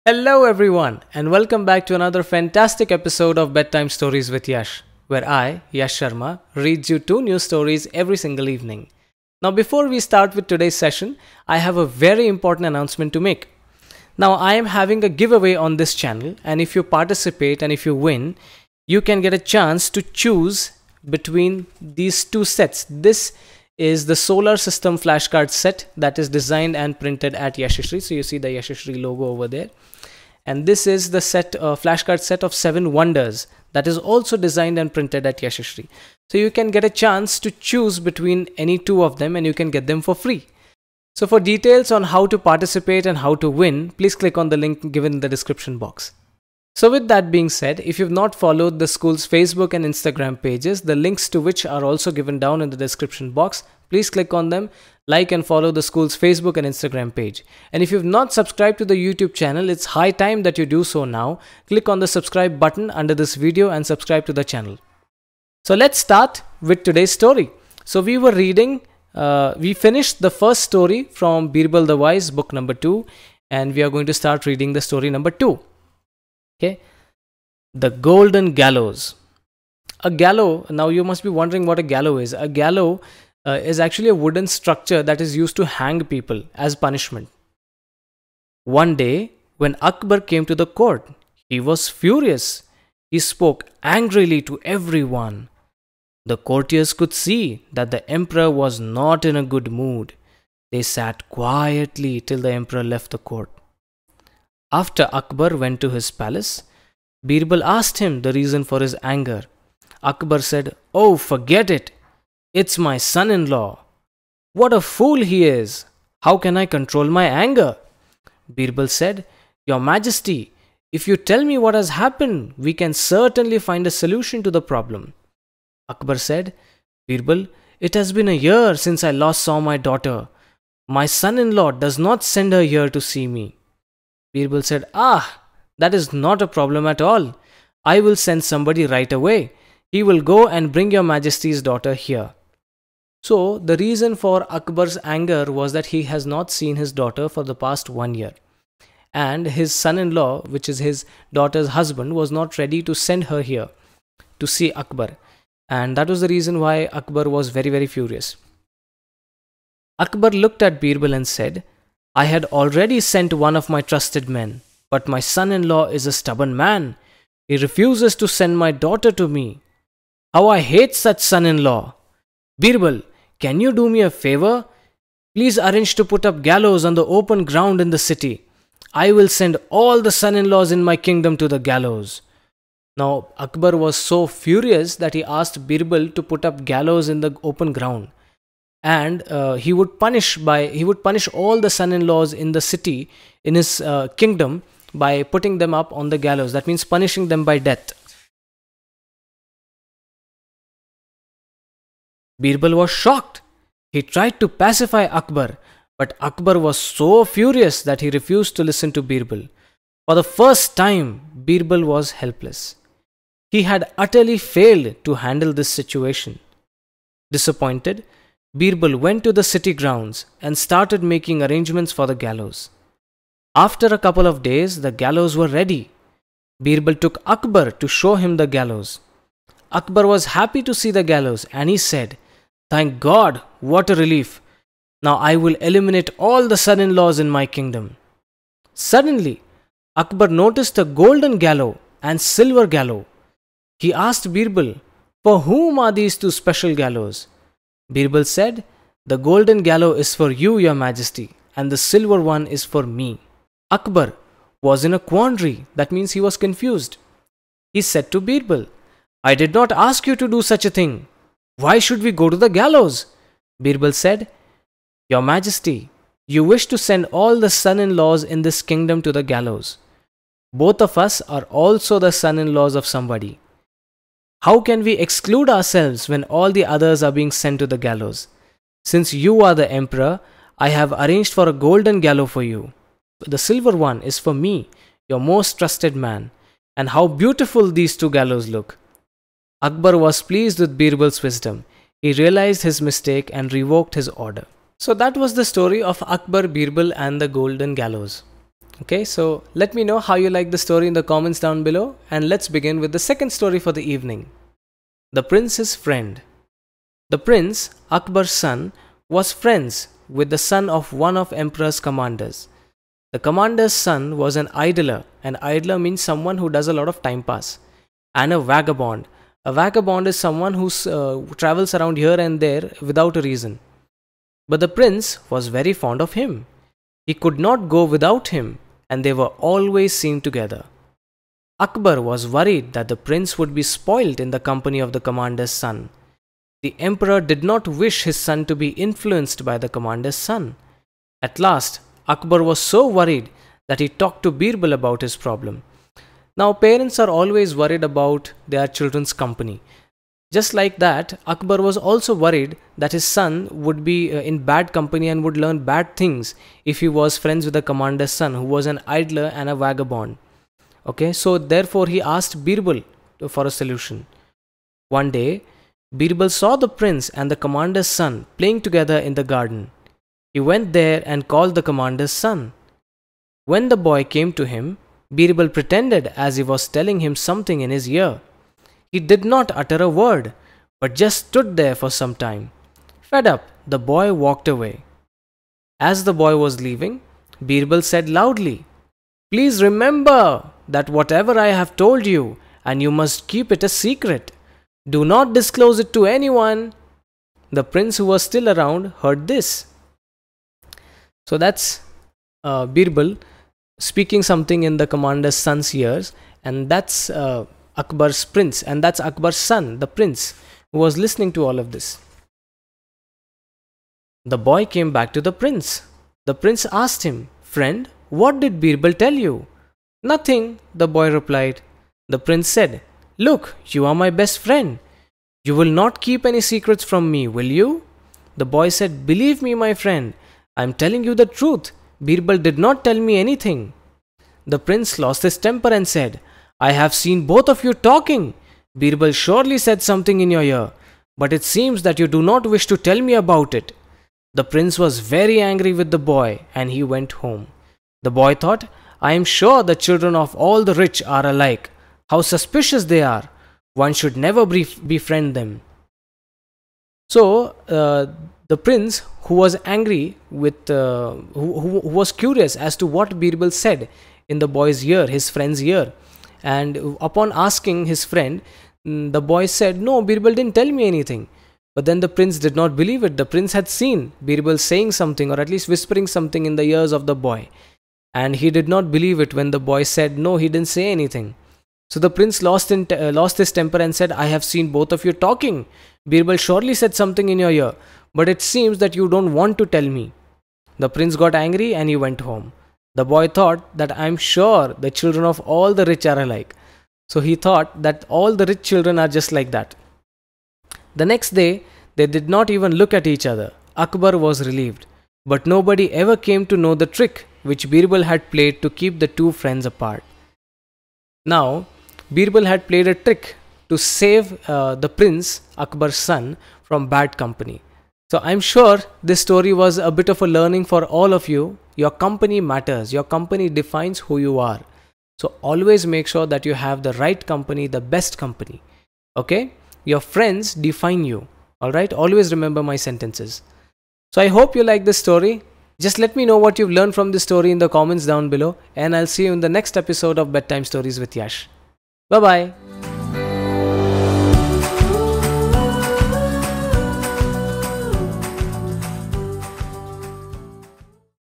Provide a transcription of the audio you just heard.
Hello, everyone, and welcome back to another fantastic episode of Bedtime Stories with Yash, where I, Yash Sharma, reads you two new stories every single evening. Now, before we start with today's session, I have a very important announcement to make. Now, I am having a giveaway on this channel, and if you participate and if you win, you can get a chance to choose between these two sets. This is the solar system flashcard set that is designed and printed at Yashashree. So you see the Yashashree logo over there. And this is the flashcard set of 7 wonders that is also designed and printed at Yashashree. So you can get a chance to choose between any two of them and you can get them for free. So for details on how to participate and how to win, please click on the link given in the description box. So with that being said, if you've not followed the school's Facebook and Instagram pages, the links to which are also given down in the description box, please click on them, like and follow the school's Facebook and Instagram page. And if you've not subscribed to the YouTube channel, it's high time that you do so now. Click on the subscribe button under this video and subscribe to the channel. So let's start with today's story. So we were reading, we finished the first story from Birbal the Wise, book number 2, and we are going to start reading the story number 2. Okay, the Golden Gallows. A gallows, now you must be wondering what a gallows is. A gallows is actually a wooden structure that is used to hang people as punishment. One day, when Akbar came to the court, he was furious. He spoke angrily to everyone. The courtiers could see that the emperor was not in a good mood. They sat quietly till the emperor left the court. After Akbar went to his palace, Birbal asked him the reason for his anger. Akbar said, "Oh, forget it. It's my son-in-law. What a fool he is. How can I control my anger?" Birbal said, "Your Majesty, if you tell me what has happened, we can certainly find a solution to the problem." Akbar said, "Birbal, it has been a year since I last saw my daughter. My son-in-law does not send her here to see me." Birbal said, "That is not a problem at all. I will send somebody right away. He will go and bring your Majesty's daughter here." So the reason for Akbar's anger was that he has not seen his daughter for the past 1 year. And his son-in-law, which is his daughter's husband, was not ready to send her here to see Akbar. And that was the reason why Akbar was very, very furious. Akbar looked at Birbal and said, "I had already sent one of my trusted men, but my son-in-law is a stubborn man. He refuses to send my daughter to me. How I hate such son-in-law. Birbal, can you do me a favor? Please arrange to put up gallows on the open ground in the city. I will send all the son-in-laws in my kingdom to the gallows." Now Akbar was so furious that he asked Birbal to put up gallows in the open ground. And he would punish all the son-in-laws in the city, in his kingdom, by putting them up on the gallows. That means punishing them by death. Birbal was shocked. He tried to pacify Akbar, but Akbar was so furious that he refused to listen to Birbal. For the first time, Birbal was helpless. He had utterly failed to handle this situation. Disappointed, Birbal went to the city grounds and started making arrangements for the gallows. After a couple of days, the gallows were ready. Birbal took Akbar to show him the gallows. Akbar was happy to see the gallows and he said, "Thank God, what a relief. Now I will eliminate all the son-in-laws in my kingdom." Suddenly, Akbar noticed a golden gallows and silver gallows. He asked Birbal, "For whom are these two special gallows?" Birbal said, "The golden gallows is for you, your Majesty, and the silver one is for me." Akbar was in a quandary. That means he was confused. He said to Birbal, "I did not ask you to do such a thing. Why should we go to the gallows?" Birbal said, "Your Majesty, you wish to send all the son-in-laws in this kingdom to the gallows. Both of us are also the son-in-laws of somebody. How can we exclude ourselves when all the others are being sent to the gallows? Since you are the emperor, I have arranged for a golden gallows for you. The silver one is for me, your most trusted man. And how beautiful these two gallows look." Akbar was pleased with Birbal's wisdom. He realized his mistake and revoked his order. So that was the story of Akbar, Birbal and the Golden Gallows. Okay, so let me know how you like the story in the comments down below, and let's begin with the second story for the evening. The Prince's Friend. The prince, Akbar's son, was friends with the son of one of Emperor's commanders. The commander's son was an idler. An idler means someone who does a lot of time pass. And a vagabond. A vagabond is someone who travels around here and there without a reason. But the prince was very fond of him. He could not go without him, and they were always seen together. Akbar was worried that the prince would be spoilt in the company of the commander's son. The emperor did not wish his son to be influenced by the commander's son. At last, Akbar was so worried that he talked to Birbal about his problem. Now, parents are always worried about their children's company. Just like that, Akbar was also worried that his son would be in bad company and would learn bad things if he was friends with the commander's son, who was an idler and a vagabond. Okay, so therefore he asked Birbal for a solution. One day, Birbal saw the prince and the commander's son playing together in the garden. He went there and called the commander's son. When the boy came to him, Birbal pretended as he was telling him something in his ear. He did not utter a word, but just stood there for some time. Fed up, the boy walked away. As the boy was leaving, Birbal said loudly, "Please remember that whatever I have told you, and you must keep it a secret. Do not disclose it to anyone." The prince, who was still around, heard this. So that's Birbal speaking something in the commander's son's ears, and that's Akbar's prince, and that's Akbar's son, the prince, who was listening to all of this. The boy came back to the prince. The prince asked him, "Friend, what did Birbal tell you?" "Nothing," the boy replied. The prince said, "Look, you are my best friend. You will not keep any secrets from me, will you?" The boy said, "Believe me, my friend, I am telling you the truth. Birbal did not tell me anything." The prince lost his temper and said, "I have seen both of you talking. Birbal surely said something in your ear, but it seems that you do not wish to tell me about it." The prince was very angry with the boy, and he went home. The boy thought, "I am sure the children of all the rich are alike. How suspicious they are. One should never befriend them." So, the prince, who was angry with, who was curious as to what Birbal said in the boy's ear, his friend's ear, and upon asking his friend, the boy said, "No, Birbal didn't tell me anything." But then the prince did not believe it. The prince had seen Birbal saying something, or at least whispering something in the ears of the boy, and he did not believe it when the boy said, "No, he didn't say anything." So the prince lost his temper and said, "I have seen both of you talking. Birbal surely said something in your ear, but it seems that you don't want to tell me." The prince got angry and he went home. The boy thought that, "I'm sure the children of all the rich are alike." So he thought that all the rich children are just like that. The next day, they did not even look at each other. Akbar was relieved, but nobody ever came to know the trick which Birbal had played to keep the two friends apart. Now, Birbal had played a trick to save the prince, Akbar's son, from bad company. So I'm sure this story was a bit of a learning for all of you. Your company matters. Your company defines who you are. So always make sure that you have the right company, the best company. Okay? Your friends define you. Alright? Always remember my sentences. So I hope you like this story. Just let me know what you've learned from this story in the comments down below, and I'll see you in the next episode of Bedtime Stories with Yash. Bye bye.